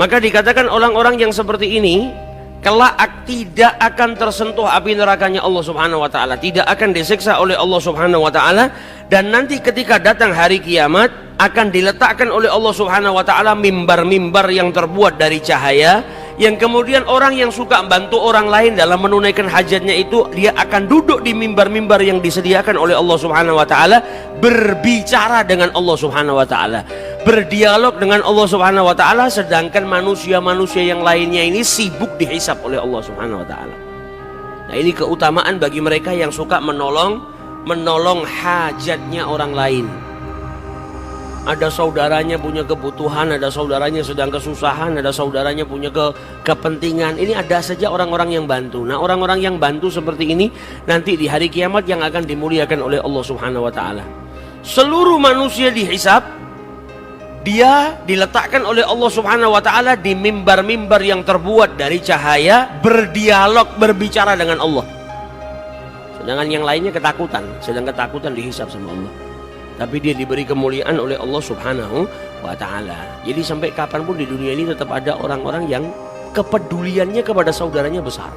Maka dikatakan orang-orang yang seperti ini kelak tidak akan tersentuh api nerakanya Allah Subhanahu wa taala, tidak akan disiksa oleh Allah Subhanahu wa taala, dan nanti ketika datang hari kiamat akan diletakkan oleh Allah Subhanahu wa taala mimbar-mimbar yang terbuat dari cahaya, yang kemudian orang yang suka bantu orang lain dalam menunaikan hajatnya itu dia akan duduk di mimbar-mimbar yang disediakan oleh Allah Subhanahu wa taala, berbicara dengan Allah Subhanahu wa taala, berdialog dengan Allah Subhanahu wa taala, sedangkan manusia-manusia yang lainnya ini sibuk dihisap oleh Allah Subhanahu wa taala. Nah, ini keutamaan bagi mereka yang suka menolong hajatnya orang lain. Ada saudaranya punya kebutuhan, ada saudaranya sedang kesusahan, ada saudaranya punya kepentingan. Ini ada saja orang-orang yang bantu. Nah, orang-orang yang bantu seperti ini nanti di hari kiamat yang akan dimuliakan oleh Allah Subhanahu wa taala. Seluruh manusia dihisap, dia diletakkan oleh Allah Subhanahu wa taala di mimbar-mimbar yang terbuat dari cahaya, berdialog, berbicara dengan Allah. Sedangkan yang lainnya ketakutan, sedang ketakutan dihisap sama Allah. Tapi dia diberi kemuliaan oleh Allah Subhanahu wa ta'ala. Jadi sampai kapanpun di dunia ini tetap ada orang-orang yang kepeduliannya kepada saudaranya besar.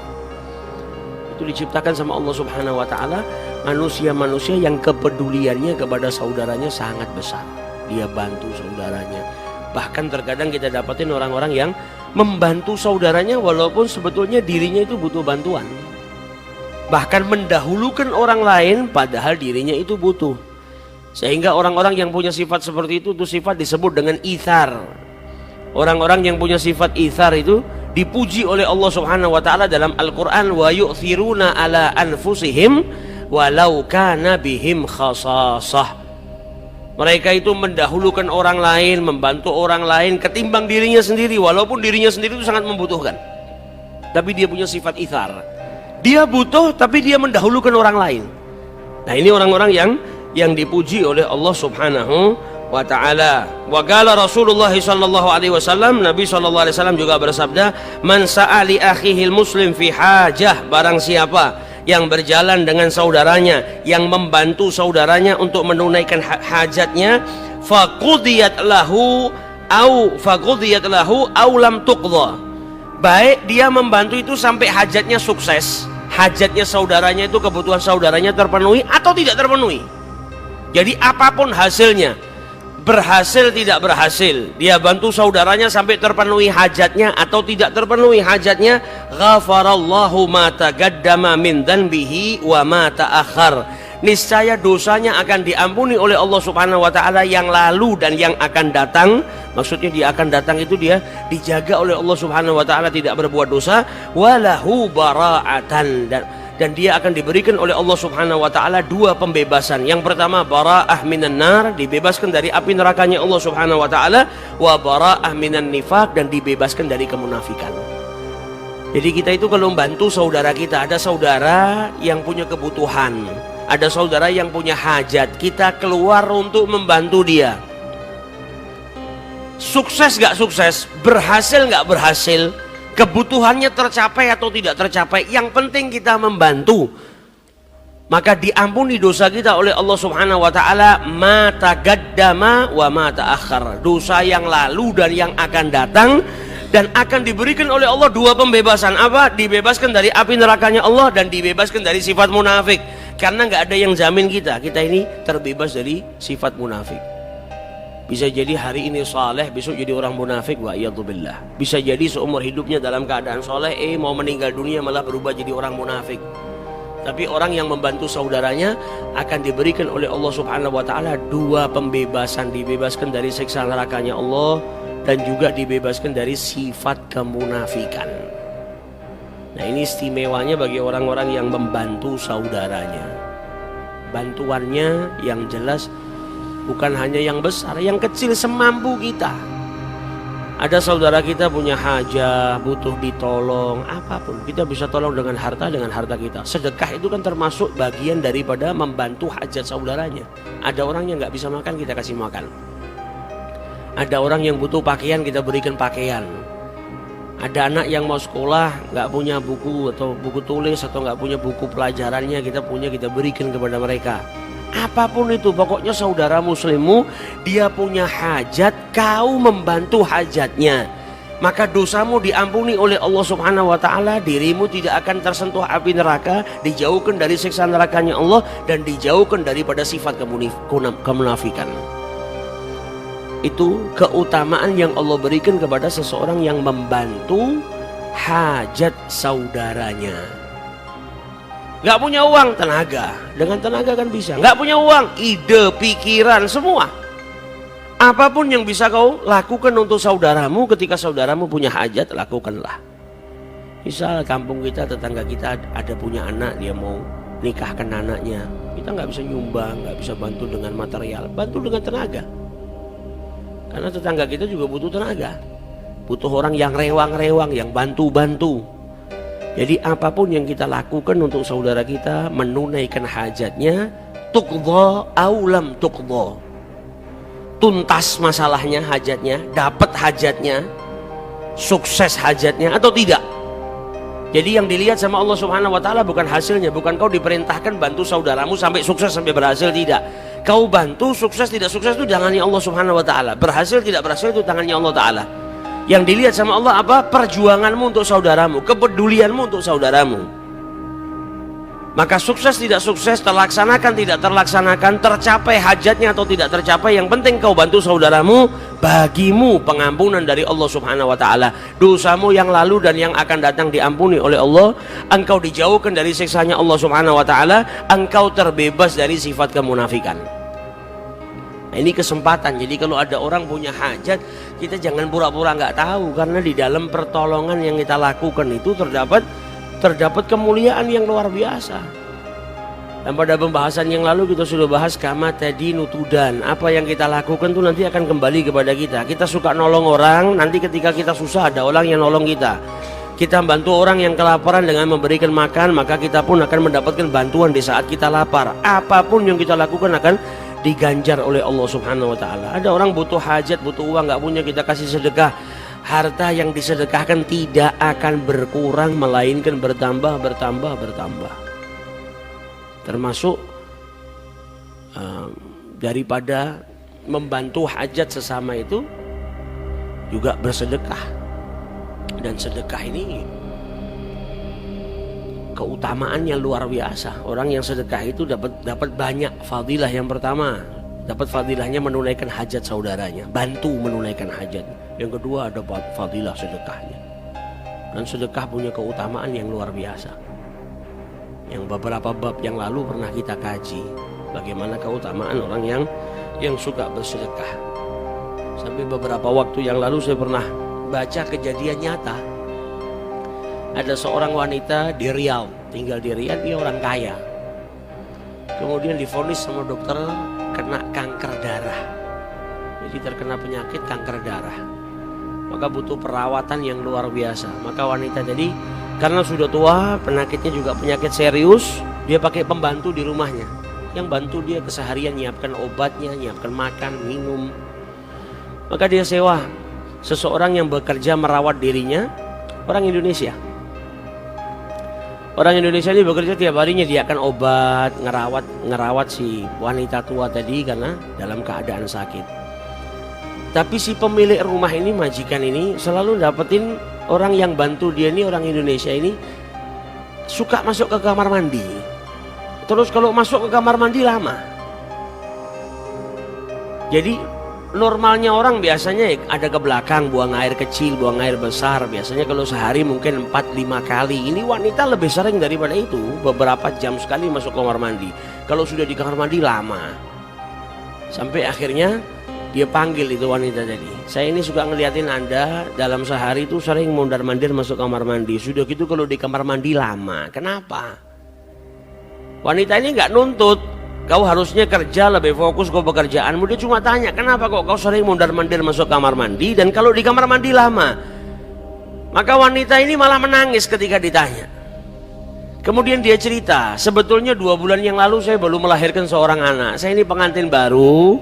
Itu diciptakan sama Allah Subhanahu wa ta'ala, manusia-manusia yang kepeduliannya kepada saudaranya sangat besar. Dia bantu saudaranya. Bahkan terkadang kita dapatin orang-orang yang membantu saudaranya walaupun sebetulnya dirinya itu butuh bantuan. Bahkan mendahulukan orang lain padahal dirinya itu butuh. Sehingga orang-orang yang punya sifat seperti itu sifat disebut dengan ithar. Orang-orang yang punya sifat ithar itu dipuji oleh Allah Subhanahu wa taala dalam Al-Qur'an, wa yu'thiruna ala anfusihim walau kana bihim khasasah. Mereka itu mendahulukan orang lain, membantu orang lain ketimbang dirinya sendiri, walaupun dirinya sendiri itu sangat membutuhkan. Tapi dia punya sifat ithar. Dia butuh tapi dia mendahulukan orang lain. Nah, ini orang-orang yang dipuji oleh Allah Subhanahu wa taala. Wa qala Rasulullah sallallahu alaihi wasallam, Nabi sallallahu alaihi wasallam juga bersabda, man sa'ali akhihil muslim fi hajah, barang siapa yang berjalan dengan saudaranya, yang membantu saudaranya untuk menunaikan hajatnya, faqudiyat lahu au lam tuqdha. Baik dia membantu itu sampai hajatnya sukses, hajatnya saudaranya itu, kebutuhan saudaranya terpenuhi atau tidak terpenuhi. Jadi apapun hasilnya, berhasil tidak berhasil, dia bantu saudaranya sampai terpenuhi hajatnya atau tidak terpenuhi hajatnya, ghafarallahu ma taqaddama min dzanbihi wa ma ta'akhkhar. Niscaya dosanya akan diampuni oleh Allah Subhanahu wa taala yang lalu dan yang akan datang. Maksudnya dia akan datang itu dia dijaga oleh Allah Subhanahu wa taala, tidak berbuat dosa, walahu bara'atan, dan dia akan diberikan oleh Allah Subhanahu wa taala dua pembebasan. Yang pertama bara'ah minan nar, dibebaskan dari api nerakanya Allah Subhanahu wa taala, wa bara'ah minan nifaq, dan dibebaskan dari kemunafikan. Jadi kita itu kalau membantu saudara kita, ada saudara yang punya kebutuhan, ada saudara yang punya hajat, kita keluar untuk membantu dia. Sukses gak sukses, berhasil gak berhasil, kebutuhannya tercapai atau tidak tercapai, yang penting kita membantu, maka diampuni dosa kita oleh Allah Subhanahu wa taala, ma taqaddama wa ma ta'akhkhar, dosa yang lalu dan yang akan datang, dan akan diberikan oleh Allah dua pembebasan. Apa? Dibebaskan dari api nerakanya Allah dan dibebaskan dari sifat munafik. Karena nggak ada yang jamin kita ini terbebas dari sifat munafik. Bisa jadi hari ini saleh, besok jadi orang munafik, wa iyadzubillah. Bisa jadi seumur hidupnya dalam keadaan saleh, mau meninggal dunia malah berubah jadi orang munafik. Tapi orang yang membantu saudaranya akan diberikan oleh Allah Subhanahu wa taala dua pembebasan, dibebaskan dari siksa nerakanya Allah dan juga dibebaskan dari sifat kemunafikan. Nah, ini istimewanya bagi orang-orang yang membantu saudaranya. Bantuannya yang jelas bukan hanya yang besar, yang kecil semampu kita. Ada saudara kita punya hajat, butuh ditolong, apapun kita bisa tolong dengan harta kita. Sedekah itu kan termasuk bagian daripada membantu hajat saudaranya. Ada orang yang nggak bisa makan, kita kasih makan. Ada orang yang butuh pakaian, kita berikan pakaian. Ada anak yang mau sekolah nggak punya buku atau buku tulis atau nggak punya buku pelajarannya, kita berikan kepada mereka. Apapun itu, pokoknya saudara muslimmu dia punya hajat, kau membantu hajatnya. maka dosamu diampuni oleh Allah Subhanahu wa taala, dirimu tidak akan tersentuh api neraka, dijauhkan dari siksa nerakanya Allah, dan dijauhkan daripada sifat kemunafikan. Itu keutamaan yang Allah berikan kepada seseorang yang membantu hajat saudaranya. Gak punya uang, tenaga. Dengan tenaga kan bisa. Gak punya uang, ide, pikiran, semua. Apapun yang bisa kau lakukan untuk saudaramu ketika saudaramu punya hajat, lakukanlah. Misal kampung kita, tetangga kita ada punya anak, dia mau nikahkan anaknya. Kita gak bisa nyumbang, gak bisa bantu dengan material, bantu dengan tenaga. Karena tetangga kita juga butuh tenaga. Butuh orang yang rewang-rewang, yang bantu-bantu. Jadi apapun yang kita lakukan untuk saudara kita, menunaikan hajatnya, tuqdha aulam tuqdha, tuntas masalahnya, hajatnya, dapat hajatnya, sukses hajatnya atau tidak. Jadi yang dilihat sama Allah Subhanahu wa taala bukan hasilnya, bukan kau diperintahkan bantu saudaramu sampai sukses sampai berhasil, tidak. Kau bantu sukses tidak sukses itu tangannya Allah Subhanahu wa taala, berhasil tidak berhasil itu tangannya Allah taala. Yang dilihat sama Allah apa? Perjuanganmu untuk saudaramu, kepedulianmu untuk saudaramu. Maka sukses tidak sukses, terlaksanakan tidak terlaksanakan, tercapai hajatnya atau tidak tercapai, yang penting kau bantu saudaramu, bagimu pengampunan dari Allah Subhanahu wa taala. Dosamu yang lalu dan yang akan datang diampuni oleh Allah, engkau dijauhkan dari siksanya Allah Subhanahu wa taala, engkau terbebas dari sifat kemunafikan. Nah, ini kesempatan. Jadi kalau ada orang punya hajat, kita jangan pura-pura nggak tahu, karena di dalam pertolongan yang kita lakukan itu terdapat kemuliaan yang luar biasa. Dan pada pembahasan yang lalu kita sudah bahas kama tadi nutudan, apa yang kita lakukan itu nanti akan kembali kepada kita. Kita suka nolong orang, nanti ketika kita susah ada orang yang nolong kita. Kita bantu orang yang kelaparan dengan memberikan makan, maka kita pun akan mendapatkan bantuan di saat kita lapar. Apapun yang kita lakukan akan diganjar oleh Allah Subhanahu wa taala. Ada orang butuh hajat, butuh uang, nggak punya, kita kasih sedekah. Harta yang disedekahkan tidak akan berkurang, melainkan bertambah. Termasuk daripada membantu hajat sesama itu juga bersedekah. Dan sedekah ini keutamaan yang luar biasa. Orang yang sedekah itu dapat banyak fadilah. Yang pertama, dapat fadilahnya menunaikan hajat saudaranya, bantu menunaikan hajat. Yang kedua, ada fadilah sedekahnya. Dan sedekah punya keutamaan yang luar biasa. Yang beberapa bab yang lalu pernah kita kaji, bagaimana keutamaan orang yang suka bersedekah. Sampai beberapa waktu yang lalu saya pernah baca kejadian nyata. Ada seorang wanita di Riau, tinggal di Riau, dia orang kaya. Kemudian divonis sama dokter kena kanker darah. Jadi terkena penyakit kanker darah. Maka butuh perawatan yang luar biasa. Maka wanita jadi karena sudah tua, penyakitnya juga penyakit serius, dia pakai pembantu di rumahnya yang bantu dia keseharian, nyiapkan obatnya, nyiapkan makan, minum. Maka dia sewa seseorang yang bekerja merawat dirinya, orang Indonesia. Orang Indonesia ini bekerja tiap hari menyediakan obat, ngerawat si wanita tua tadi karena dalam keadaan sakit. Tapi si pemilik rumah ini, majikan ini, selalu dapetin orang yang bantu dia ini, orang Indonesia ini suka masuk ke kamar mandi. Terus kalau masuk ke kamar mandi lama. Jadi normalnya orang biasanya ada ke belakang, buang air kecil, buang air besar. Biasanya kalau sehari mungkin 4-5 kali. Ini wanita lebih sering daripada itu, beberapa jam sekali masuk kamar mandi. Kalau sudah di kamar mandi lama. Sampai akhirnya dia panggil itu wanita tadi. Saya ini suka ngeliatin Anda dalam sehari itu sering mondar-mandir masuk kamar mandi. Sudah gitu kalau di kamar mandi lama. Kenapa? Wanita ini nggak nuntut. Kau harusnya kerja, lebih fokus ke pekerjaanmu. Dia cuma tanya, kenapa kok kau sering mondar-mandir masuk kamar mandi, dan kalau di kamar mandi lama? Maka wanita ini malah menangis ketika ditanya. Kemudian dia cerita, sebetulnya 2 bulan yang lalu saya baru melahirkan seorang anak. Saya ini pengantin baru,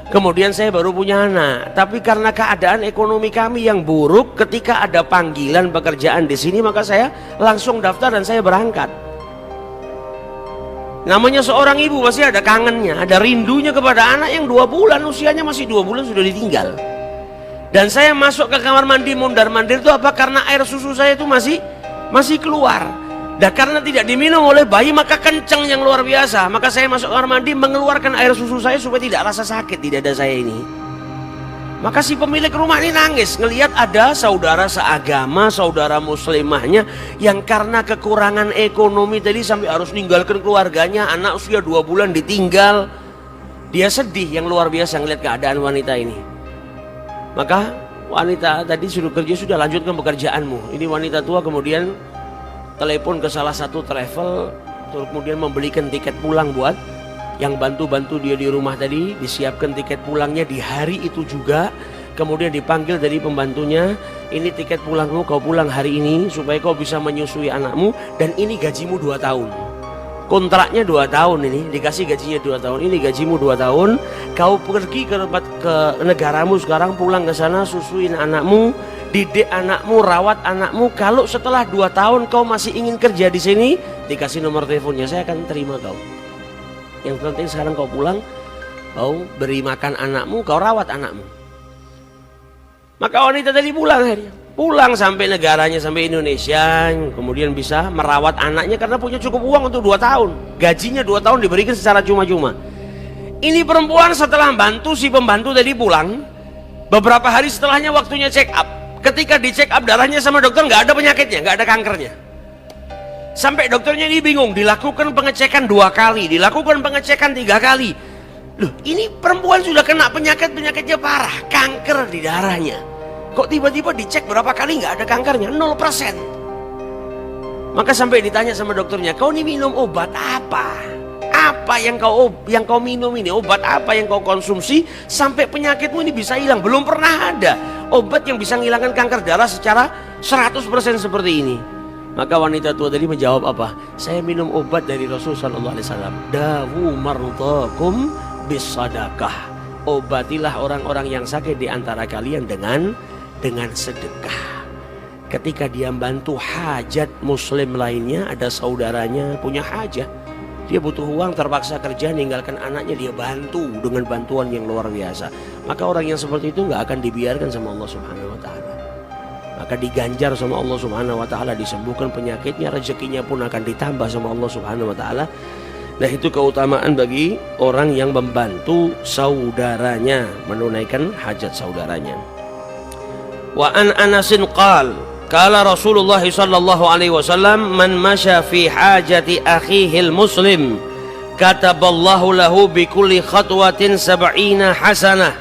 kemudian saya baru punya anak. Tapi karena keadaan ekonomi kami yang buruk, ketika ada panggilan pekerjaan di sini, maka saya langsung daftar dan saya berangkat. Namanya seorang ibu pasti ada kangennya, ada rindunya kepada anak yang 2 bulan, usianya masih 2 bulan sudah ditinggal. Dan saya masuk ke kamar mandi mondar-mandir itu apa? Karena air susu saya itu masih keluar. Dan karena tidak diminum oleh bayi maka kenceng yang luar biasa. Maka saya masuk kamar mandi mengeluarkan air susu saya supaya tidak rasa sakit di dada saya ini. Maka si pemilik rumah ini nangis ngelihat ada saudara seagama, saudara muslimahnya yang karena kekurangan ekonomi tadi sampai harus ninggalkan keluarganya, anak usia 2 bulan ditinggal. Dia sedih yang luar biasa ngelihat keadaan wanita ini. Maka wanita tadi suruh kerja, sudah lanjutkan pekerjaanmu. Ini wanita tua kemudian telepon ke salah satu travel, terus kemudian membelikan tiket pulang buat yang bantu-bantu dia di rumah tadi, disiapkan tiket pulangnya di hari itu juga. Kemudian dipanggil dari pembantunya, ini tiket pulangmu, kau pulang hari ini supaya kau bisa menyusui anakmu, dan ini gajimu 2 tahun. Kontraknya 2 tahun ini, dikasih gajinya 2 tahun, ini gajimu 2 tahun. Kau pergi ke negaramu sekarang, pulang ke sana, susuin anakmu, didik anakmu, rawat anakmu. Kalau setelah 2 tahun kau masih ingin kerja di sini, dikasih nomor teleponnya, saya akan terima kau. Yang penting sekarang kau pulang, kau beri makan anakmu, kau rawat anakmu. Maka wanita tadi pulang akhirnya. Pulang sampai negaranya, sampai Indonesia. Kemudian bisa merawat anaknya karena punya cukup uang untuk 2 tahun. Gajinya 2 tahun diberikan secara cuma-cuma. Ini perempuan setelah bantu si pembantu tadi pulang, beberapa hari setelahnya waktunya check up. Ketika di check up darahnya sama dokter nggak ada penyakitnya, nggak ada kankernya. Sampai dokternya ini bingung, dilakukan pengecekan 2 kali, dilakukan pengecekan 3 kali. Loh, ini perempuan sudah kena penyakitnya parah, kanker di darahnya. Kok tiba-tiba dicek berapa kali nggak ada kankernya, 0%. Maka sampai ditanya sama dokternya, kau ini minum obat apa? Apa yang kau minum ini? Obat apa yang kau konsumsi sampai penyakitmu ini bisa hilang? Belum pernah ada obat yang bisa menghilangkan kanker darah secara 100% seperti ini. Maka wanita tua tadi menjawab apa? Saya minum obat dari Rasul sallallahu alaihi wasallam. Dawu mardakum bisadaqah. Obatilah orang-orang yang sakit di antara kalian dengan sedekah. Ketika dia bantu hajat muslim lainnya, ada saudaranya punya hajat, dia butuh uang, terpaksa kerja, ninggalkan anaknya, dia bantu dengan bantuan yang luar biasa. Maka orang yang seperti itu nggak akan dibiarkan sama Allah Subhanahu wa taala. Maka diganjar sama Allah Subhanahu wa taala, disembuhkan penyakitnya, rezekinya pun akan ditambah sama Allah Subhanahu wa taala. Nah, itu keutamaan bagi orang yang membantu saudaranya, menunaikan hajat saudaranya. Wa an Anasin qala Rasulullah sallallahu alaihi wasallam, man masya fi hajati akhihi muslim kataballahu lahu bi kulli khatwatin 70 hasanah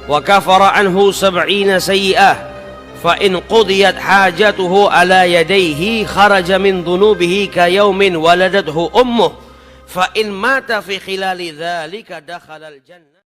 wa kafara anhu 70 sayyi'ah. فإن قضيت حاجته على يديه خرج من ذنوبه كيوم ولدته أمه فإن مات في خلال ذلك دخل الجنة.